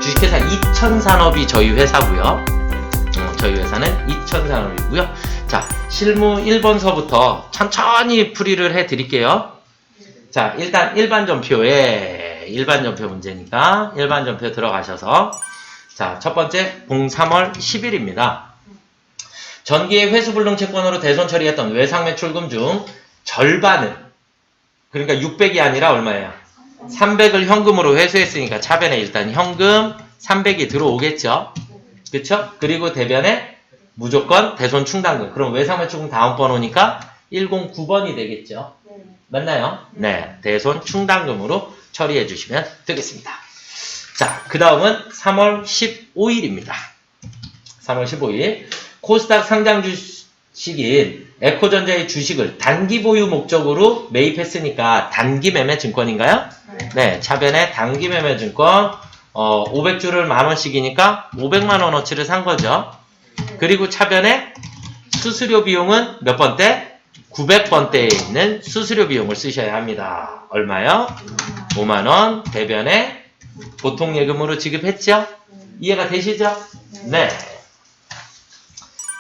주식회사 이천산업이 저희 회사고요. 저희 회사는 이천산업이고요. 자, 실무 1번서부터 천천히 풀이를 해드릴게요. 자, 일단 일반전표에 일반전표 문제니까 일반전표 들어가셔서 자, 첫 번째 공 3월 10일입니다. 전기의 회수불능 채권으로 대손 처리했던 외상매출금 중 절반을, 그러니까 600이 아니라 얼마예요? 300을 현금으로 회수했으니까 차변에 일단 현금 300이 들어오겠죠? 그쵸? 그리고 대변에 무조건 대손 충당금. 그럼 외상매출금 다음 번호니까 109번이 되겠죠? 맞나요? 네. 대손 충당금으로 처리해 주시면 되겠습니다. 자, 그 다음은 3월 15일입니다. 3월 15일. 코스닥 상장 주식인 에코전자의 주식을 단기 보유 목적으로 매입했으니까 단기 매매 증권인가요? 네. 차변에 단기 매매 증권 500주를 만원씩이니까 500만원어치를 산 거죠. 그리고 차변에 수수료 비용은 몇 번대? 900번대에 있는 수수료 비용을 쓰셔야 합니다. 얼마요? 5만원 대변에 보통 예금으로 지급했죠? 이해가 되시죠? 네.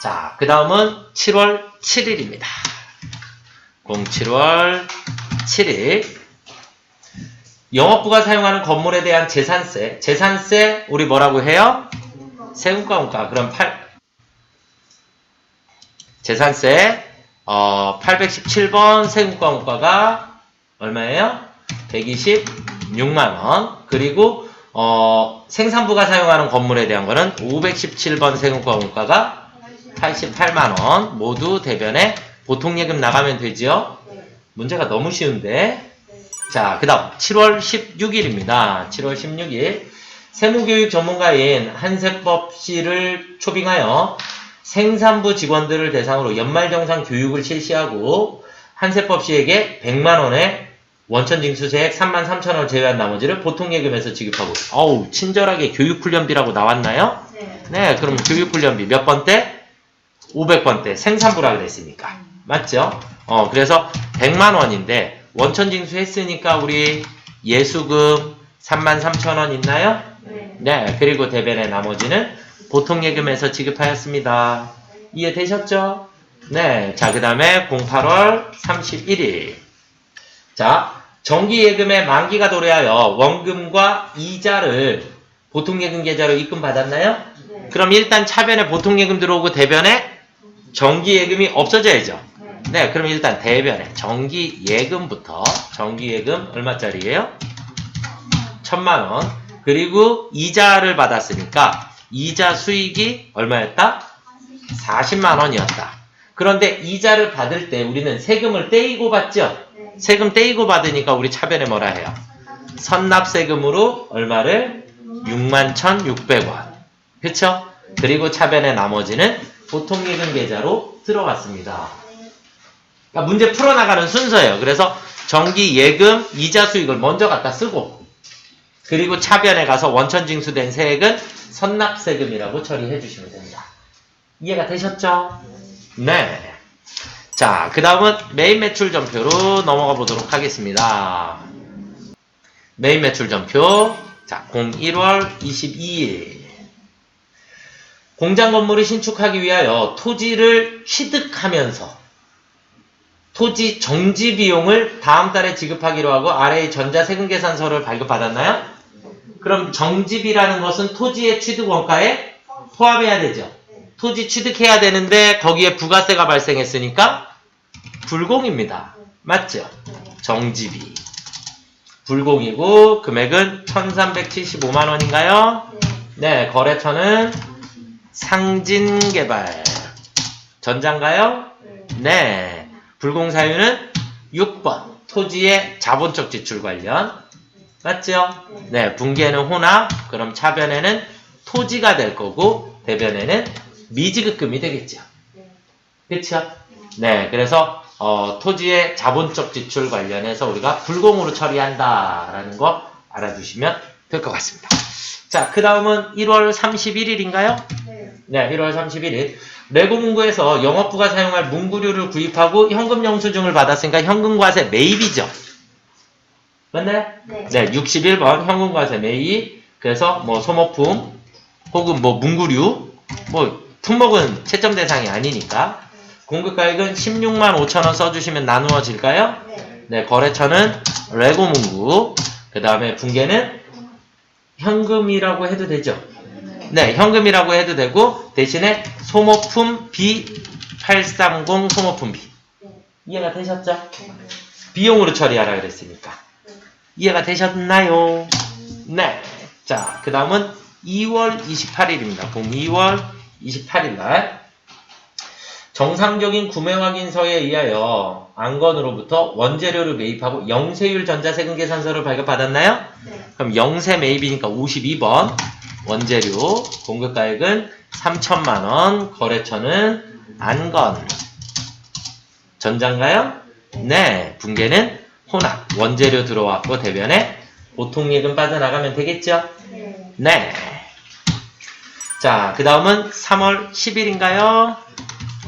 자, 그 다음은 7월 7일입니다. 07월 7일. 영업부가 사용하는 건물에 대한 재산세. 재산세, 우리 뭐라고 해요? 세금과원가. 그럼 재산세, 817번 세금과원가가 얼마예요? 126만원. 그리고, 생산부가 사용하는 건물에 대한 거는 517번 세금과원가가 88만원. 모두 대변에 보통예금 나가면 되죠? 문제가 너무 쉬운데. 자, 그 다음 7월 16일입니다. 7월 16일. 세무교육 전문가인 한세법 씨를 초빙하여 생산부 직원들을 대상으로 연말정산 교육을 실시하고 한세법 씨에게 100만원의 원천징수세액 33,000원을 제외한 나머지를 보통예금에서 지급하고. 어우, 친절하게 교육훈련비라고 나왔나요? 네, 그럼 교육훈련비 몇 번대? 500번대. 생산부라 그랬으니까. 맞죠? 그래서 100만원인데 원천징수 했으니까 우리 예수금 33,000원 있나요? 네. 그리고 대변의 나머지는 보통예금에서 지급하였습니다. 이해되셨죠? 네. 자, 그 다음에 08월 31일. 자, 정기예금의 만기가 도래하여 원금과 이자를 보통예금 계좌로 입금받았나요? 그럼 일단 차변에 보통예금 들어오고 대변에 정기예금이 없어져야죠. 네, 그럼 일단 대변에 정기예금부터 정기예금 얼마짜리예요? 1000만원. 그리고 이자를 받았으니까 이자 수익이 얼마였다? 40만원이었다. 그런데 이자를 받을 때 우리는 세금을 떼이고 받죠? 세금 떼이고 받으니까 우리 차변에 뭐라 해요? 선납세금으로 얼마를? 61,600원. 그쵸? 그리고 차변의 나머지는 보통예금 계좌로 들어갔습니다. 그러니까 문제 풀어나가는 순서예요. 그래서 정기예금 이자 수익을 먼저 갖다 쓰고 그리고 차변에 가서 원천징수된 세액은 선납세금이라고 처리해 주시면 됩니다. 이해가 되셨죠? 네. 자, 그 다음은 메인 매출 전표로 넘어가 보도록 하겠습니다. 메인 매출 전표. 자, 01월 22일. 공장 건물을 신축하기 위하여 토지를 취득하면서 토지 정지 비용을 다음 달에 지급하기로 하고 아래의 전자세금계산서를 발급받았나요? 그럼 정지비라는 것은 토지의 취득 원가에 포함해야 되죠. 토지 취득해야 되는데 거기에 부가세가 발생했으니까 불공입니다. 맞죠? 정지비. 불공이고 금액은 1375만원인가요? 네, 거래처는 상진개발. 전자인가요? 네. 불공 사유는 6번. 토지의 자본적 지출 관련. 맞죠? 네. 분기에는 혼합. 그럼 차변에는 토지가 될 거고 대변에는 미지급금이 되겠죠. 그쵸? 네. 그래서 토지의 자본적 지출 관련해서 우리가 불공으로 처리한다라는 거 알아두시면 될 것 같습니다. 자, 그 다음은 1월 31일인가요? 네, 1월 31일. 레고문구에서 영업부가 사용할 문구류를 구입하고 현금 영수증을 받았으니까 현금과세 매입이죠. 맞나요? 네. 61번 현금과세 매입. 그래서 뭐 소모품 혹은 뭐 문구류 뭐 품목은 채점 대상이 아니니까 공급가액은 16만 5천 원 써주시면 나누어질까요? 네, 거래처는 레고 문구. 그 다음에 분계는 현금이라고 해도 되죠? 네, 현금이라고 해도 되고 대신에 소모품 B830 소모품 B. 이해가 되셨죠? 비용으로 처리하라 그랬으니까. 이해가 되셨나요? 네. 자, 그 다음은 2월 28일입니다. 봄 2월 28일 날. 정상적인 구매 확인서에 의하여 안건으로부터 원재료를 매입하고 영세율 전자세금 계산서를 발급받았나요? 네. 그럼 영세 매입이니까 52번. 원재료 공급가액은 3천만원. 거래처는 안건. 전자인가요? 네. 분계는 혼합. 원재료 들어왔고 대변에 보통예금 빠져나가면 되겠죠? 네. 자, 그 다음은 3월 10일인가요?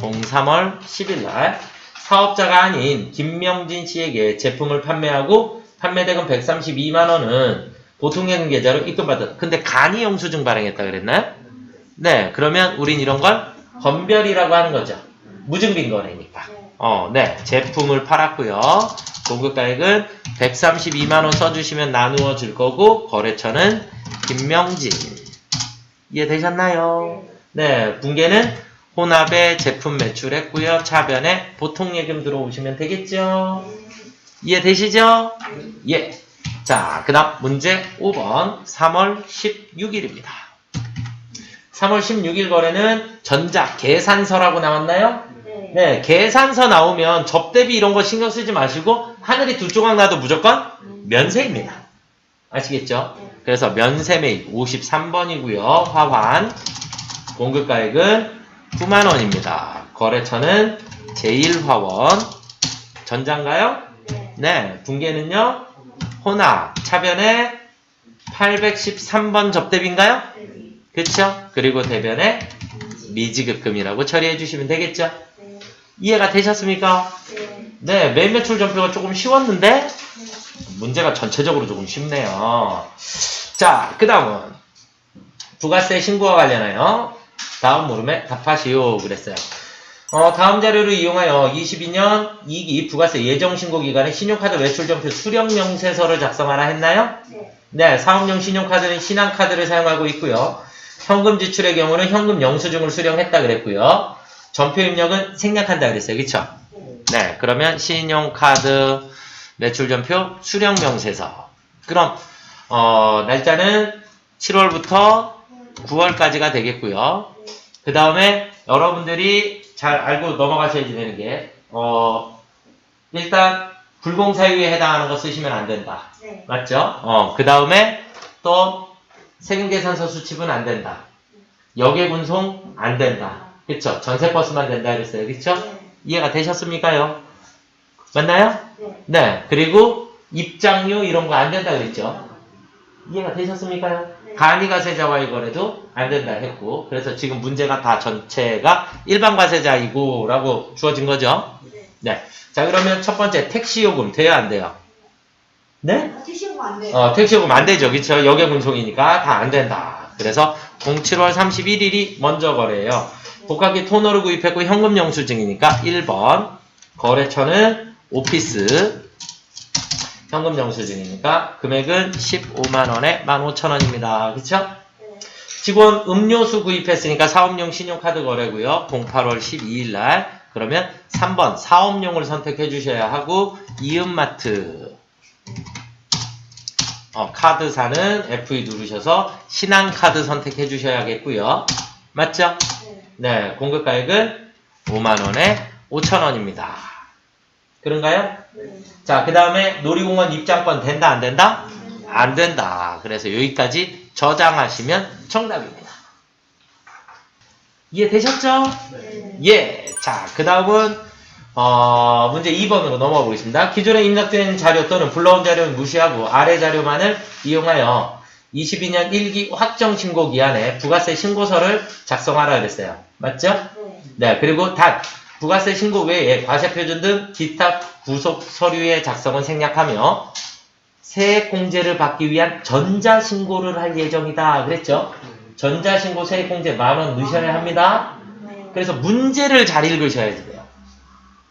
03월 10일 날 사업자가 아닌 김명진 씨에게 제품을 판매하고 판매대금 132만원은 보통예금 계좌로 입금받았다. 근데 간이 영수증 발행했다 그랬나요? 네. 그러면 우린 이런 걸 건별이라고 하는 거죠. 무증빙 거래니까. 네. 제품을 팔았고요. 공급가액은 132만원 써주시면 나누어 줄 거고 거래처는 김명진. 이해되셨나요? 네. 분계는 혼합에 제품 매출했고요. 차변에 보통예금 들어오시면 되겠죠? 이해되시죠? 예. 자, 그 다음 문제 5번 3월 16일입니다. 3월 16일 거래는 전자 계산서라고 나왔나요? 네, 계산서 나오면 접대비 이런 거 신경 쓰지 마시고 하늘이 두 조각 나도 무조건 면세입니다. 아시겠죠? 그래서 면세 매입 53번이고요. 화환 공급가액은 9만원입니다. 거래처는 제1화원. 전자인가요? 네. 분계는요? 혼합. 차변에 813번 접대비인가요? 그쵸? 그리고 대변에 미지급금이라고 처리해 주시면 되겠죠? 이해가 되셨습니까? 네. 매매출 전표가 조금 쉬웠는데 문제가 전체적으로 조금 쉽네요. 자, 그 다음은 부가세 신고와 관련하여 다음 물음에 답하시오 그랬어요. 다음 자료를 이용하여 22년 2기 부가세 예정신고 기간에 신용카드 매출전표 수령명세서를 작성하라 했나요? 네, 사업용 신용카드는 신한카드를 사용하고 있고요. 현금 지출의 경우는 현금 영수증을 수령했다 그랬고요. 전표 입력은 생략한다 그랬어요. 그쵸? 네, 그러면 신용카드 매출전표 수령명세서. 그럼 날짜는 7월부터 9월까지가 되겠고요. 그 다음에 여러분들이 잘 알고 넘어가셔야지 되는 게 일단 불공사유에 해당하는 거 쓰시면 안 된다. 네. 맞죠? 그 다음에 또 세금계산서 수집은 안 된다. 역외군송 안 된다. 그쵸? 전세버스만 된다 그랬어요. 그쵸? 네. 이해가 되셨습니까요? 맞나요? 네. 네. 그리고 입장료 이런 거 안 된다 그랬죠? 이해가 되셨습니까요? 네. 간이과세자와의 거래도 안 된다 했고, 그래서 지금 문제가 다 전체가 일반과세자이고 라고 주어진 거죠? 네. 자, 그러면 첫 번째 택시요금 돼요 안 돼요? 네? 택시요금 안 돼요. 택시요금 안 되죠. 그쵸? 역외분송이니까 다 안 된다. 그래서 07월 31일이 먼저 거래예요. 복합기 토너를 구입했고 현금 영수증이니까 1번. 거래처는 오피스. 현금 영수증이니까 금액은 15만원에 15,000원입니다. 그쵸? 직원 음료수 구입했으니까 사업용 신용카드 거래고요. 08월 12일날. 그러면 3번 사업용을 선택해 주셔야 하고 이음마트 카드사는 F2 누르셔서 신한카드 선택해 주셔야겠고요. 맞죠? 네. 공급가액은 5만원에 5,000원입니다. 그런가요? 자, 그 다음에 놀이공원 입장권 된다 안 된다? 안 된다. 그래서 여기까지 저장하시면 정답입니다. 이해되셨죠? 네. 예. 자, 그 다음은 문제 2번으로 넘어가 보겠습니다. 기존에 입력된 자료 또는 불러온 자료는 무시하고 아래 자료만을 이용하여 22년 1기 확정신고 기한에 부가세 신고서를 작성하라 그랬어요. 맞죠? 네. 그리고 단 부가세 신고 외에 과세표준 등 기타 구속 서류의 작성은 생략하며 세액공제를 받기 위한 전자신고를 할 예정이다. 그랬죠? 전자신고 세액공제 10,000원 넣으셔야 합니다. 그래서 문제를 잘 읽으셔야 돼요.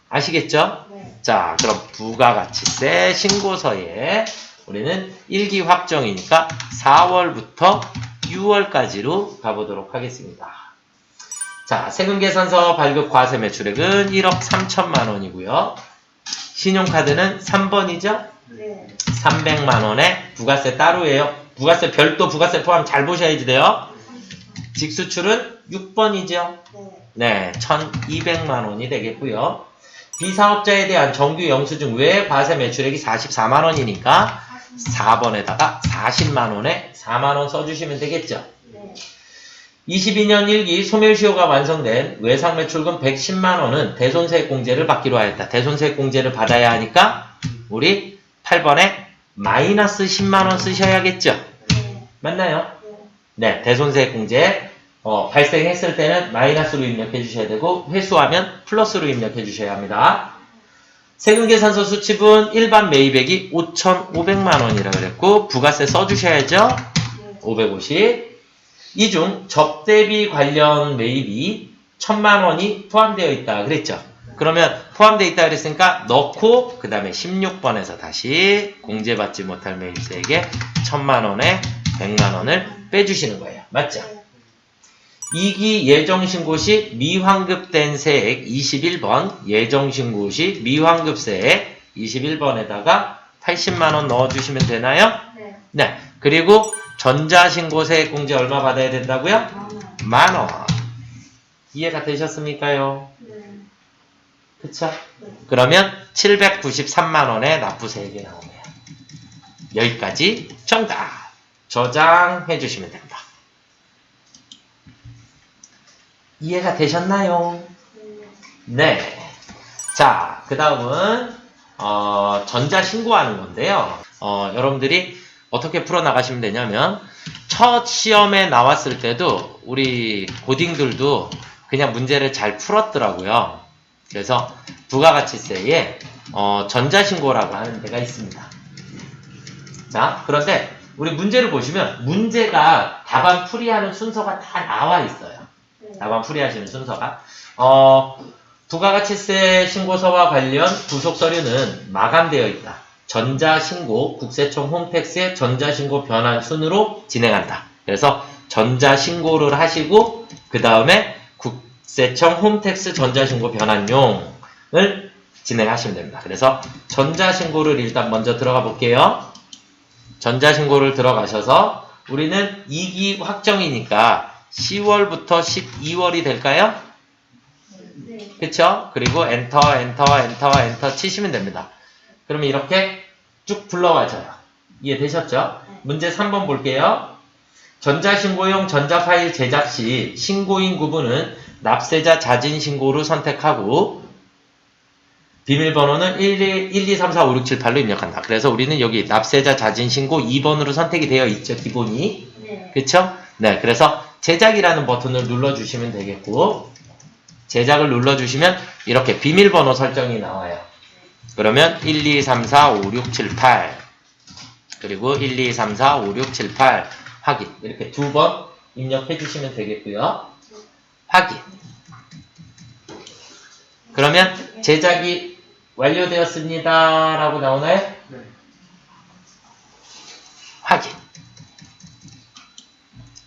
아시겠죠? 자, 그럼 부가가치세 신고서에 우리는 일기 확정이니까 4월부터 6월까지로 가보도록 하겠습니다. 자, 세금계산서 발급 과세 매출액은 1억 3천만 원이고요. 신용카드는 3번이죠? 네. 300만 원에 부가세 따로예요. 부가세 별도 부가세 포함 잘 보셔야지 돼요. 직수출은 6번이죠? 네, 1,200만 원이 되겠고요. 비사업자에 대한 정규 영수증 외 과세 매출액이 44만 원이니까 4번에다가 40만 원에 4만 원 써주시면 되겠죠? 22년 1기 소멸시효가 완성된 외상매출금 110만 원은 대손세액공제를 받기로 하였다. 대손세액공제를 받아야 하니까 우리 8번에 마이너스 10만 원 쓰셔야겠죠? 맞나요? 네, 대손세액공제 발생했을 때는 마이너스로 입력해 주셔야 되고 회수하면 플러스로 입력해 주셔야 합니다. 세금계산서 수치분 일반 매입액이 5,500만 원이라 그랬고 부가세 써주셔야죠? 550. 이 중 접대비 관련 매입이 1,000만 원이 포함되어 있다 그랬죠? 그러면 포함되어 있다 그랬으니까 넣고 그 다음에 16번에서 다시 공제받지 못할 매입세액에 1,000만 원에 100만 원을 빼주시는 거예요. 맞죠? 2기 예정신고 시 미환급된 세액 21번 예정신고 시 미환급세액 21번에다가 80만 원 넣어주시면 되나요? 네. 그리고 전자신고 세액공제 얼마 받아야 된다고요? 10,000원. 이해가 되셨습니까요? 그쵸? 그러면 793만 원의 납부세액이 나오네요. 여기까지 정답. 저장해 주시면 됩니다. 이해가 되셨나요? 네. 자, 그 다음은 전자신고하는 건데요. 여러분들이 어떻게 풀어나가시면 되냐면 첫 시험에 나왔을 때도 우리 고딩들도 그냥 문제를 잘 풀었더라고요. 그래서 부가가치세에 전자신고라고 하는 데가 있습니다. 자, 그런데 우리 문제를 보시면 문제가 답안 풀이하는 순서가 다 나와 있어요. 답안 풀이하시는 순서가. 부가가치세 신고서와 관련 부속서류는 마감되어 있다. 전자신고, 국세청 홈택스의 전자신고 변환 순으로 진행한다. 그래서 전자신고를 하시고 그 다음에 국세청 홈택스 전자신고 변환용을 진행하시면 됩니다. 그래서 전자신고를 일단 먼저 들어가 볼게요. 전자신고를 들어가셔서 우리는 2기 확정이니까 10월부터 12월이 될까요? 네. 그쵸? 그리고 엔터 치시면 됩니다. 그러면 이렇게 쭉 불러와져요. 이해되셨죠? 문제 3번 볼게요. 전자신고용 전자파일 제작 시 신고인 구분은 납세자 자진신고로 선택하고 비밀번호는 123456778로 입력한다. 그래서 우리는 여기 납세자 자진신고 2번으로 선택이 되어 있죠. 기본이. 네. 그쵸? 네. 그래서 제작이라는 버튼을 눌러주시면 되겠고 제작을 눌러주시면 이렇게 비밀번호 설정이 나와요. 그러면 123456778 그리고 123456778 확인 이렇게 2번 입력해 주시면 되겠고요. 확인. 그러면 제작이 완료되었습니다 라고 나오나요? 네. 확인.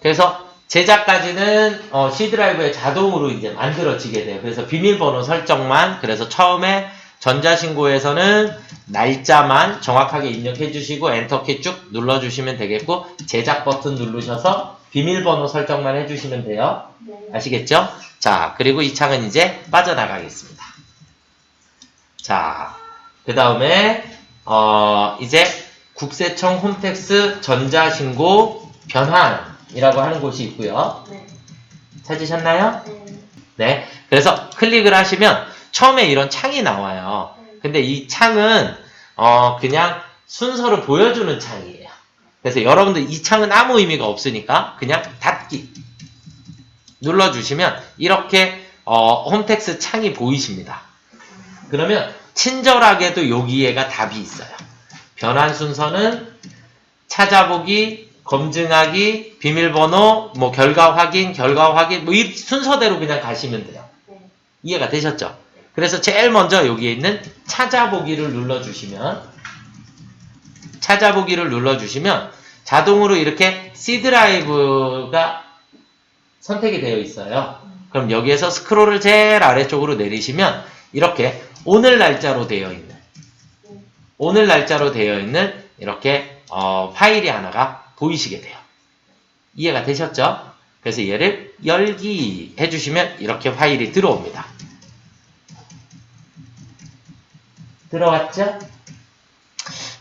그래서 제작까지는 C 드라이브에 자동으로 이제 만들어지게 돼요. 그래서 비밀번호 설정만, 그래서 처음에 전자신고에서는 날짜만 정확하게 입력해 주시고 엔터키 쭉 눌러주시면 되겠고 제작 버튼 누르셔서 비밀번호 설정만 해주시면 돼요. 네. 아시겠죠? 자, 그리고 이 창은 이제 빠져나가겠습니다. 자, 그 다음에 이제 국세청 홈택스 전자신고 변환이라고 하는 곳이 있고요. 네. 찾으셨나요? 네. 네. 그래서 클릭을 하시면 처음에 이런 창이 나와요. 근데 이 창은 그냥 순서를 보여주는 창이에요. 그래서 여러분들 이 창은 아무 의미가 없으니까 그냥 닫기 눌러주시면 이렇게 홈택스 창이 보이십니다. 그러면 친절하게도 여기에가 답이 있어요. 변환 순서는 찾아보기, 검증하기, 비밀번호, 뭐 결과 확인, 뭐 이 순서대로 그냥 가시면 돼요. 네. 이해가 되셨죠? 그래서 제일 먼저 여기에 있는 찾아보기를 눌러주시면 자동으로 이렇게 C 드라이브가 선택이 되어 있어요. 그럼 여기에서 스크롤을 제일 아래쪽으로 내리시면 이렇게 오늘 날짜로 되어 있는 이렇게 파일이 하나가 보이시게 돼요. 이해가 되셨죠? 그래서 얘를 열기 해주시면 이렇게 파일이 들어옵니다. 들어왔죠?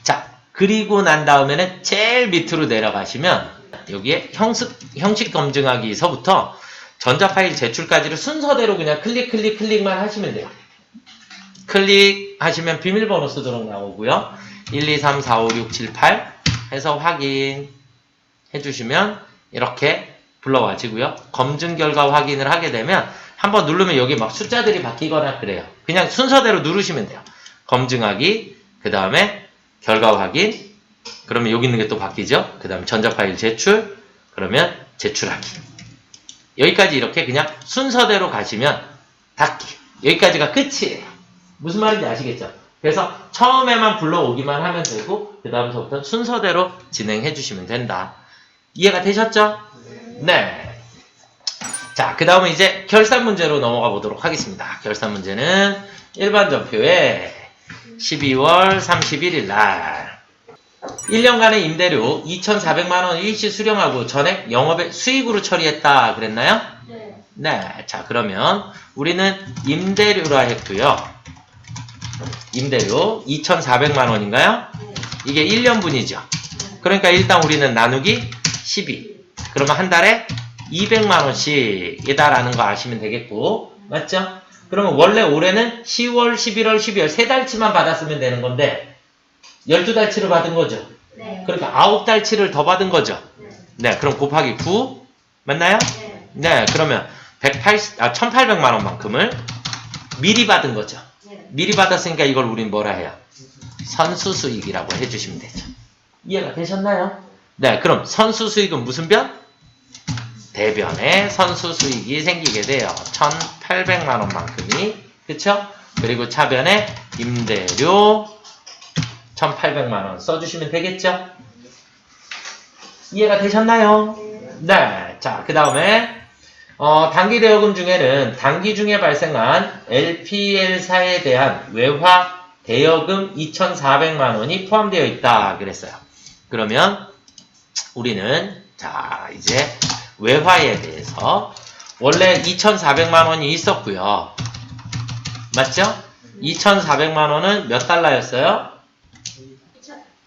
자, 그리고 난 다음에는 제일 밑으로 내려가시면 여기에 형식 검증하기서부터 전자파일 제출까지를 순서대로 그냥 클릭만 하시면 돼요. 클릭하시면 비밀번호 쓰도록 나오고요. 1, 2, 3, 4, 5, 6, 7, 8 해서 확인 해주시면 이렇게 불러와지고요. 검증 결과 확인을 하게 되면 한번 누르면 여기 막 숫자들이 바뀌거나 그래요. 그냥 순서대로 누르시면 돼요. 검증하기, 그 다음에 결과 확인, 그러면 여기 있는 게 또 바뀌죠. 그 다음에 전자파일 제출, 그러면 제출하기. 여기까지 이렇게 그냥 순서대로 가시면 닫기. 여기까지가 끝이에요. 무슨 말인지 아시겠죠? 그래서 처음에만 불러오기만 하면 되고 그 다음부터 순서대로 진행해 주시면 된다. 이해가 되셨죠? 네. 자, 그 다음은 이제 결산 문제로 넘어가 보도록 하겠습니다. 결산 문제는 일반 전표에 12월 31일 날 1년간의 임대료 2,400만원 일시 수령하고 전액 영업의 수익으로 처리했다 그랬나요? 네. 네. 자, 그러면 우리는 임대료라 했고요. 임대료 2,400만원인가요? 네. 이게 1년분이죠. 그러니까 일단 우리는 나누기 12. 그러면 한 달에 200만원씩이다라는 거 아시면 되겠고, 맞죠? 그러면 원래 올해는 10월, 11월, 12월 세 달치만 받았으면 되는 건데 12달치를 받은 거죠. 네. 그러니까 9달치를 더 받은 거죠. 네. 네, 그럼 곱하기 9 맞나요? 네. 네, 그러면 1,800만원만큼을 미리 받은 거죠. 네. 미리 받았으니까 이걸 우린 뭐라 해요? 선수수익이라고 해주시면 되죠. 이해가 되셨나요? 네, 그럼 선수수익은 무슨 변? 대변에 선수수익이 생기게 돼요. 1,800만원만큼이, 그쵸? 그리고 차변에 임대료 1,800만원 써주시면 되겠죠? 이해가 되셨나요? 네. 자, 그 다음에 단기 대여금 중에는 단기 중에 발생한 LPL사에 대한 외화 대여금 2,400만원이 포함되어 있다 그랬어요. 그러면 우리는 자, 이제 외화에 대해서 원래 2,400만원이 있었고요. 맞죠? 2,400만원은 몇 달러였어요?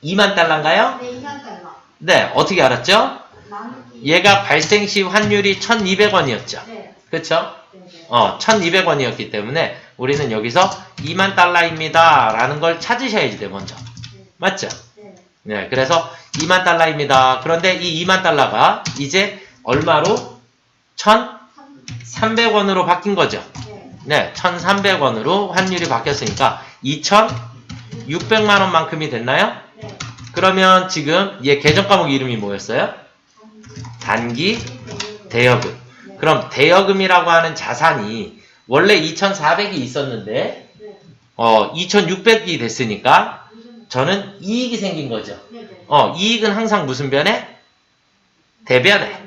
2만 달러인가요? 네, 2만 달러. 네, 어떻게 알았죠? 나누기. 얘가 발생 시 환율이 1,200원이었죠. 네. 그쵸? 네. 네. 1,200원이었기 때문에 우리는 여기서 2만 달러입니다. 라는 걸 찾으셔야지 돼, 먼저. 맞죠? 네. 네, 그래서 2만 달러입니다. 그런데 이 2만 달러가 이제 얼마로? 1,300원으로 바뀐 거죠. 네. 네, 1,300원으로 환율이 바뀌었으니까 2,600만원만큼이 됐나요? 네. 그러면 지금 얘 계정 과목 이름이 뭐였어요? 단기 대여금. 그럼 대여금이라고 하는 자산이 원래 2,400이 있었는데 네. 2,600이 됐으니까 저는 이익이 생긴 거죠. 네. 네. 이익은 항상 무슨 변에? 대변에.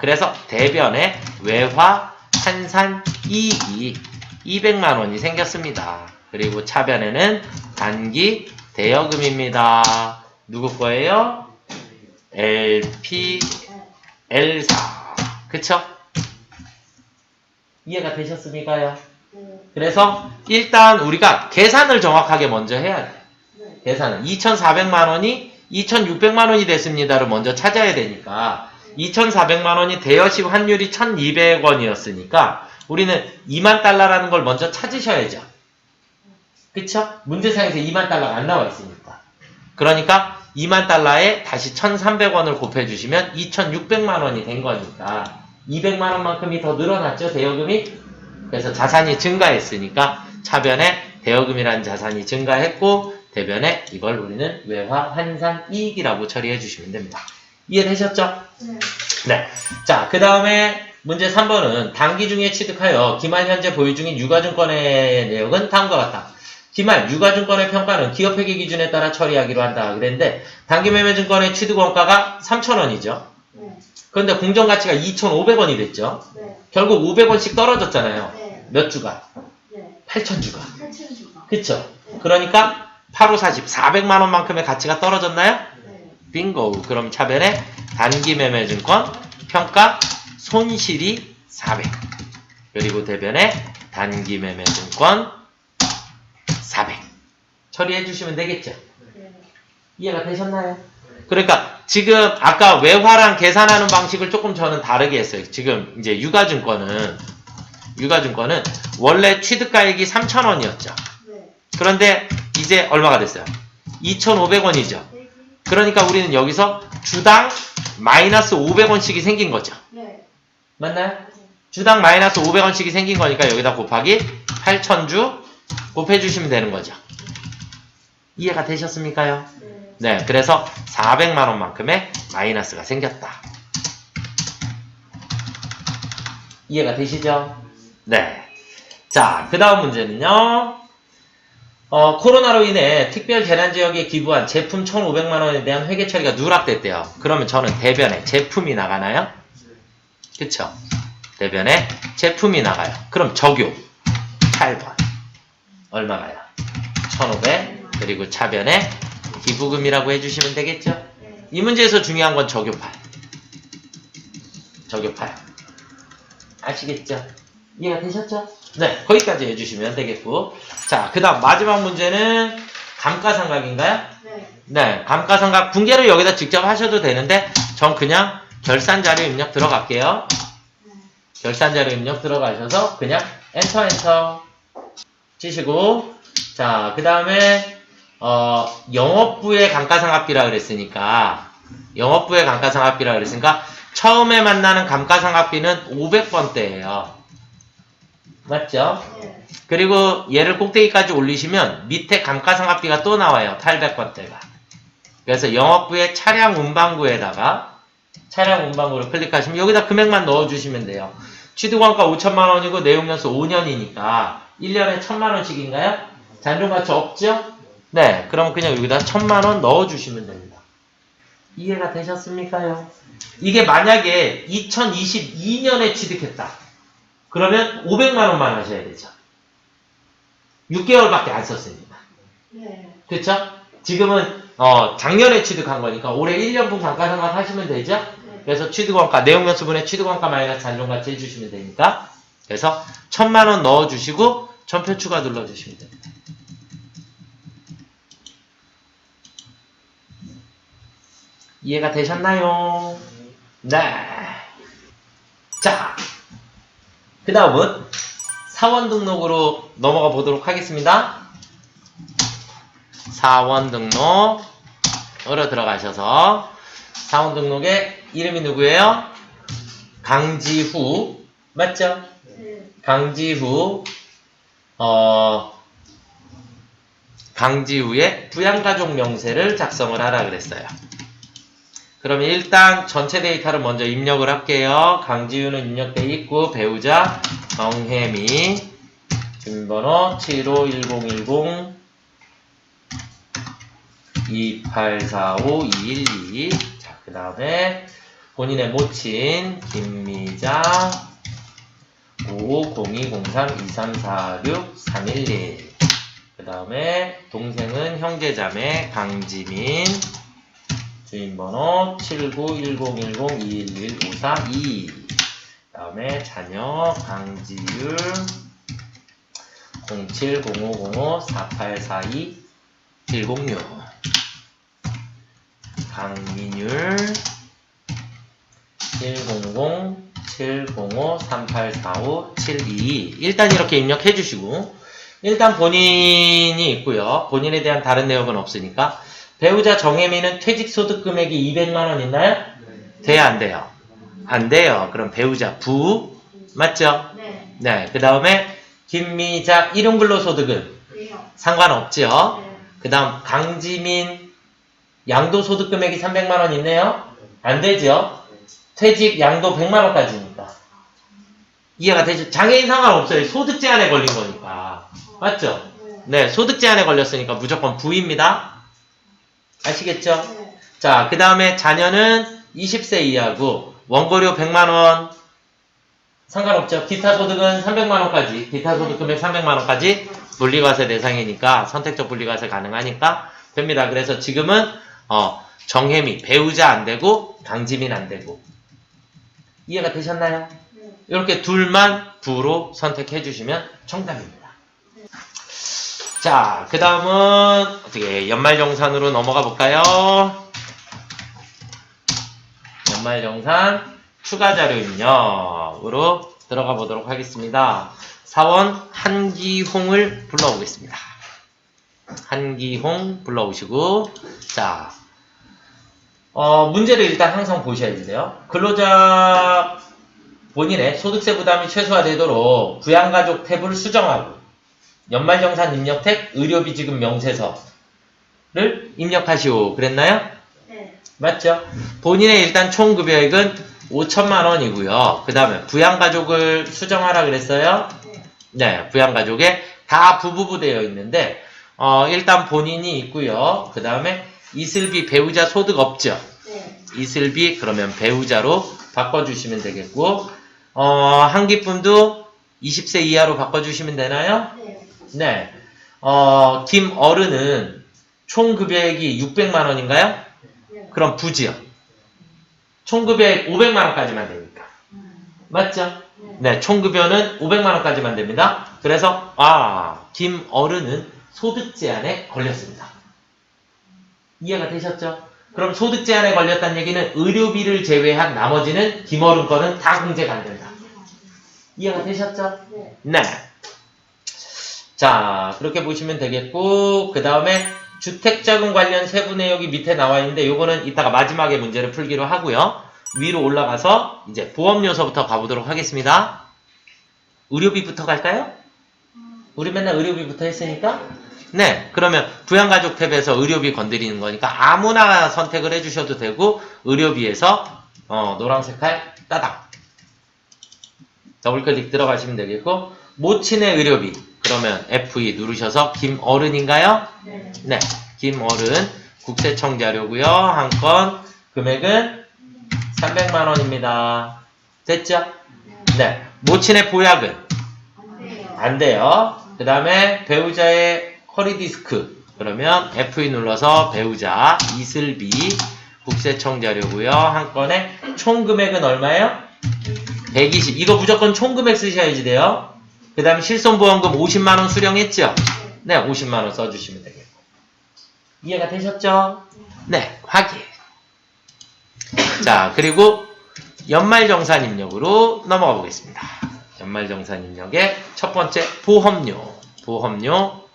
그래서 대변에 외화 환산 이익이 200만원이 생겼습니다. 그리고 차변에는 단기 대여금입니다. 누구 거예요? LPL사. 그쵸? 이해가 되셨습니까요? 네. 그래서 일단 우리가 계산을 정확하게 먼저 해야 돼요. 네. 계산은 2,400만원이 2,600만원이 됐습니다를 먼저 찾아야 되니까 2,400만원이 대여시 환율이 1,200원이었으니까 우리는 2만 달러라는 걸 먼저 찾으셔야죠. 그쵸? 문제상에서 2만 달러가 안 나와 있으니까. 그러니까 2만 달러에 다시 1,300원을 곱해주시면 2,600만원이 된 거니까 200만원만큼이 더 늘어났죠, 대여금이? 그래서 자산이 증가했으니까 차변에 대여금이라는 자산이 증가했고 대변에 이걸 우리는 외화 환산 이익이라고 처리해 주시면 됩니다. 이해되셨죠? 네. 네. 자, 그 다음에 문제 3번은 단기 중에 취득하여 기말 현재 보유 중인 유가증권의 내역은 다음과 같다. 기말 유가증권의 평가는 기업회계 기준에 따라 처리하기로 한다. 그랬는데 단기매매증권의 취득원가가 3,000원이죠. 네. 그런데 공정가치가 2,500원이 됐죠. 네. 결국 500원씩 떨어졌잖아요. 네. 몇 주가? 네. 8,000주가. 8,000주가. 그쵸? 그러니까 8, 5, 40, 400만원만큼의 가치가 떨어졌나요? 네. 빙고. 그럼 차변에 단기매매증권 평가 손실이 400. 그리고 대변에 단기매매증권 400. 처리해 주시면 되겠죠? 네. 이해가 되셨나요? 그러니까 지금 아까 외화랑 계산하는 방식을 조금 저는 다르게 했어요. 지금 이제 유가증권은 원래 취득가액이 3,000원이었죠. 네. 그런데 이제 얼마가 됐어요? 2,500원이죠. 그러니까 우리는 여기서 주당 마이너스 500원씩이 생긴 거죠. 네. 맞나요? 주당 마이너스 500원씩이 생긴 거니까 여기다 곱하기 8,000주 곱해주시면 되는 거죠. 이해가 되셨습니까요? 네. 네, 그래서 400만원만큼의 마이너스가 생겼다. 이해가 되시죠? 네. 자, 그 다음 문제는요. 코로나로 인해 특별 재난 지역에 기부한 제품 1,500만원에 대한 회계 처리가 누락됐대요. 그러면 저는 대변에 제품이 나가나요? 그쵸? 대변에 제품이 나가요. 그럼 적용 8번 얼마가요? 1,500 그리고 차변에 기부금이라고 해주시면 되겠죠? 네. 이 문제에서 중요한 건 적용팔. 아시겠죠? 이해가 되셨죠? 네, 거기까지 해주시면 되겠고. 자, 그 다음 마지막 문제는 감가상각인가요? 네. 네, 감가상각 붕괴를 여기다 직접 하셔도 되는데 전 그냥 결산자료 입력 들어갈게요. 결산자료 입력 들어가셔서 그냥 엔터 치시고, 자, 그 다음에 영업부의 감가상각비라 그랬으니까 처음에 만나는 감가상각비는 500번대예요. 맞죠? 네. 그리고 얘를 꼭대기까지 올리시면 밑에 감가상각비가 또 나와요. 800번대가. 그래서 영업부의 차량 운반구에다가 차량 운반구를 클릭하시면 여기다 금액만 넣어주시면 돼요. 취득원가 5천만원이고 내용연수 5년이니까 1년에 1,000만원씩인가요? 잔존가치 없죠? 네, 그럼 그냥 여기다 1,000만원 넣어주시면 됩니다. 이해가 되셨습니까요? 이게 만약에 2022년에 취득했다. 그러면 500만원만 하셔야 되죠. 6개월밖에 안 썼습니다. 네. 그쵸? 지금은 작년에 취득한 거니까 올해 1년분 감가상각 하시면 되죠? 네. 그래서 취득원가, 내용연수분의 취득원가 마이너스 잔존가치 해주시면 되니까 그래서 1,000만원 넣어주시고 전표 추가 눌러주시면 됩니다. 이해가 되셨나요? 네. 자, 그 다음은 사원 등록으로 넘어가 보도록 하겠습니다. 사원 등록으로 들어가셔서 사원 등록에 이름이 누구예요? 강지후. 맞죠? 네. 강지후의 부양가족 명세를 작성을 하라 그랬어요. 그러면 일단 전체 데이터를 먼저 입력을 할게요. 강지우는 입력돼 있고 배우자 정혜미 주민번호 751010 2845-212. 자, 그 다음에 본인의 모친 김미자 5502032346-311. 그 다음에 동생은 형제자매 강지민 주민번호 791010211542. 그 다음에 자녀 강지율 0705054842-106. 강민율 700-705-3845-72. 일단 이렇게 입력해 주시고 일단 본인이 있고요. 본인에 대한 다른 내역은 없으니까 배우자 정혜미는 퇴직소득 금액이 200만원 있나요? 돼야 안 돼요? 안 돼요. 그럼 배우자 부 맞죠? 네. 네. 그 다음에 김미자 일용근로소득은 왜요? 상관없죠? 네. 그 다음 강지민 양도소득 금액이 300만 원 있네요. 안 되죠? 퇴직 양도 100만 원까지니까. 이해가 되죠? 장애인 상관없어요. 소득 제한에 걸린 거니까. 맞죠? 네, 소득 제한에 걸렸으니까 무조건 부입니다. 아시겠죠? 네. 자, 그 다음에 자녀는 20세 이하고 원고료 100만 원 상관없죠. 기타 소득은 300만 원까지, 기타 소득 금액 300만 원까지 분리과세 대상이니까 선택적 분리과세 가능하니까 됩니다. 그래서 지금은 정혜미 배우자 안 되고 강지민 안 되고 이해가 되셨나요? 네. 이렇게 둘만 부로 선택해 주시면 정답입니다. 자, 그 다음은 어떻게 연말정산으로 넘어가 볼까요? 연말정산 추가 자료 입력으로 들어가 보도록 하겠습니다. 사원 한기홍을 불러오겠습니다. 한기홍 불러오시고, 자, 문제를 일단 항상 보셔야 돼요. 근로자 본인의 소득세 부담이 최소화되도록 부양가족 탭을 수정하고 연말정산 입력택 의료비 지급 명세서를 입력하시오. 그랬나요? 네. 맞죠? 본인의 일단 총 급여액은 5천만 원이고요. 그 다음에 부양가족을 수정하라 그랬어요? 네, 부양가족에 다 부부부 되어 있는데 일단 본인이 있고요. 그 다음에 이슬비 배우자 소득 없죠? 네. 이슬비 그러면 배우자로 바꿔주시면 되겠고 한기쁨도 20세 이하로 바꿔주시면 되나요? 네. 네. 김어른은 총 급여액이 600만 원인가요? 네. 그럼 부지요. 총 급여액 500만 원까지만 되니까. 맞죠? 네, 총 급여는 500만 원까지만 됩니다. 그래서 김어른은 소득 제한에 걸렸습니다. 이해가 되셨죠? 그럼 소득 제한에 걸렸다는 얘기는 의료비를 제외한 나머지는 김어른 거는 다 공제가 안 된다. 이해가 되셨죠? 네. 네. 자, 그렇게 보시면 되겠고, 그 다음에 주택자금 관련 세부 내역이 밑에 나와 있는데, 요거는 이따가 마지막에 문제를 풀기로 하고요. 위로 올라가서 이제 보험 요소부터 가보도록 하겠습니다. 의료비부터 갈까요? 우리 맨날 의료비부터 했으니까? 네, 그러면 부양가족 탭에서 의료비 건드리는 거니까 아무나 선택을 해주셔도 되고, 의료비에서 노란색 칼 따닥 더블클릭 들어가시면 되겠고, 모친의 의료비 그러면 F2 누르셔서 김어른인가요? 네. 네, 김어른 국세청 자료고요. 한 건 금액은 300만 원입니다. 됐죠? 네, 모친의 보약은 안 돼요. 안 돼요. 그 다음에 배우자의 허리 디스크 그러면 F2 눌러서 배우자 이슬비 국세청 자료고요. 한 건에 총 금액은 얼마예요? 120. 이거 무조건 총 금액 쓰셔야지 돼요. 그 다음에 실손보험금 50만원 수령했죠? 네, 50만원 써주시면 되겠고. 이해가 되셨죠? 네, 확인. 자, 그리고 연말정산 입력으로 넘어가 보겠습니다. 연말정산 입력의 첫 번째 보험료. 보험료.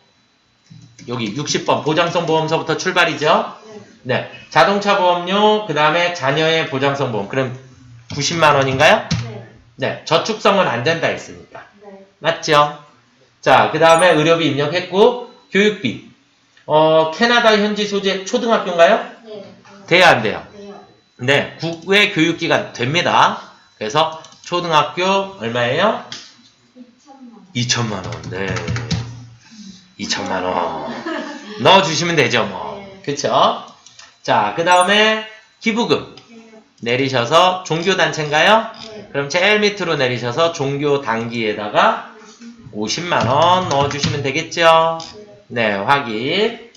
여기 60번 보장성 보험서부터 출발이죠? 네. 자동차 보험료, 그 다음에 자녀의 보장성 보험. 그럼 90만원인가요? 네. 네. 저축성은 안 된다 했으니까. 네. 맞죠? 자, 그 다음에 의료비 입력했고, 교육비. 캐나다 현지 소재 초등학교인가요? 네. 돼야 안 돼요? 돼요. 네. 국외 교육기관 됩니다. 그래서 초등학교 얼마예요? 2천만 원. 2천만원. 네. 2천만원. 넣어주시면 되죠, 뭐. 네. 그쵸? 자, 그 다음에 기부금. 내리셔서 종교단체인가요? 네. 그럼 제일 밑으로 내리셔서 종교 단기에다가 50만원 넣어주시면 되겠죠? 네, 확인.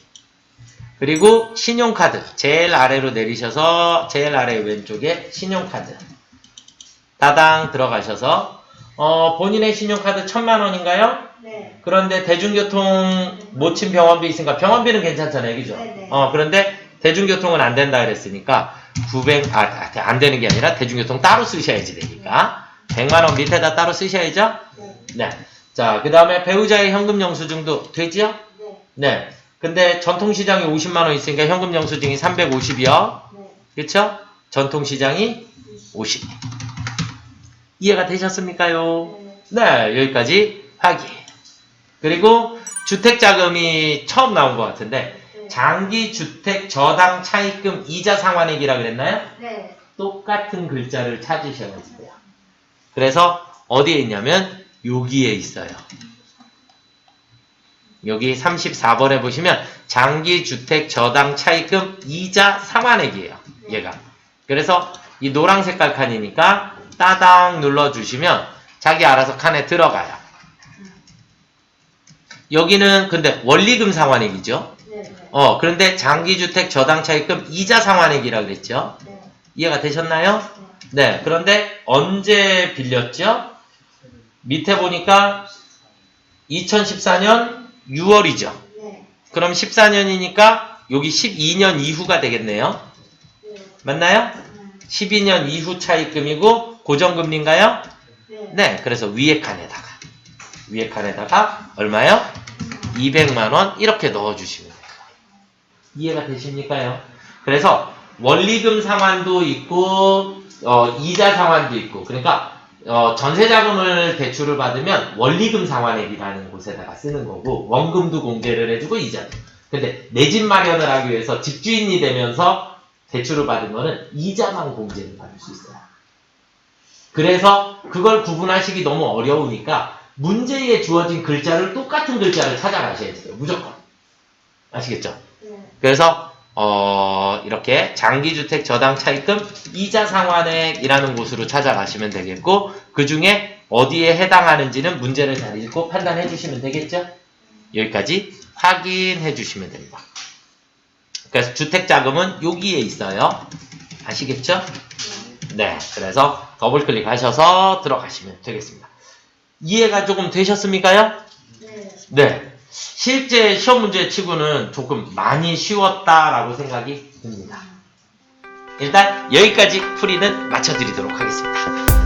그리고 신용카드. 제일 아래로 내리셔서 제일 아래 왼쪽에 신용카드. 따당 들어가셔서 본인의 신용카드 1000만원인가요? 네. 그런데 대중교통 모친 병원비 있으니까 병원비는 괜찮잖아요. 그죠? 네네. 그런데 대중교통은 안 된다 그랬으니까 900, 안 되는 게 아니라 대중교통 따로 쓰셔야지 되니까 100만원 밑에다 따로 쓰셔야죠? 네. 네. 자, 그 다음에 배우자의 현금 영수증도 되지요? 네. 네. 근데 전통시장이 50만원 있으니까 현금 영수증이 350이요. 네. 그쵸? 전통시장이 50. 이해가 되셨습니까요? 네. 네, 여기까지 확인. 그리고 주택자금이 처음 나온 것 같은데 장기주택 저당 차입금 이자 상환액이라 그랬나요? 네. 똑같은 글자를 찾으셔야 돼요. 그래서 어디에 있냐면 여기에 있어요. 여기 34번에 보시면 장기주택 저당 차입금 이자 상환액이에요. 얘가. 그래서 이 노란 색깔 칸이니까 따당 눌러주시면 자기 알아서 칸에 들어가요. 여기는 근데 원리금 상환액이죠. 네. 그런데 장기주택 저당 차입금 이자 상환액이라 그랬죠. 네. 이해가 되셨나요? 네. 그런데 언제 빌렸죠? 밑에 보니까 2014년 6월이죠. 네. 그럼 14년이니까 여기 12년 이후가 되겠네요. 네. 맞나요? 12년 이후 차입금이고 고정금리인가요? 네. 네. 그래서 위에 칸에다가 얼마요? 200만원 이렇게 넣어주시면 돼요. 이해가 되십니까요? 그래서 원리금 상환도 있고 이자 상환도 있고 그러니까 전세자금을 대출을 받으면 원리금 상환액이라는 곳에다가 쓰는 거고 원금도 공제를 해주고 이자도. 근데 내 집 마련을 하기 위해서 집주인이 되면서 대출을 받은 거는 이자만 공제를 받을 수 있어요. 그래서 그걸 구분하시기 너무 어려우니까 문제에 주어진 글자를 똑같은 글자를 찾아가셔야 돼요. 무조건. 아시겠죠? 네. 그래서 이렇게 장기주택 저당 차입금 이자 상환액이라는 곳으로 찾아가시면 되겠고 그 중에 어디에 해당하는지는 문제를 잘 읽고 판단해 주시면 되겠죠? 여기까지 확인해 주시면 됩니다. 그래서 주택자금은 여기에 있어요. 아시겠죠? 네. 그래서 더블 클릭하셔서 들어가시면 되겠습니다. 이해가 조금 되셨습니까요? 네. 네. 실제 시험 문제 치고는 조금 많이 쉬웠다라고 생각이 듭니다. 일단 여기까지 풀이는 마쳐드리도록 하겠습니다.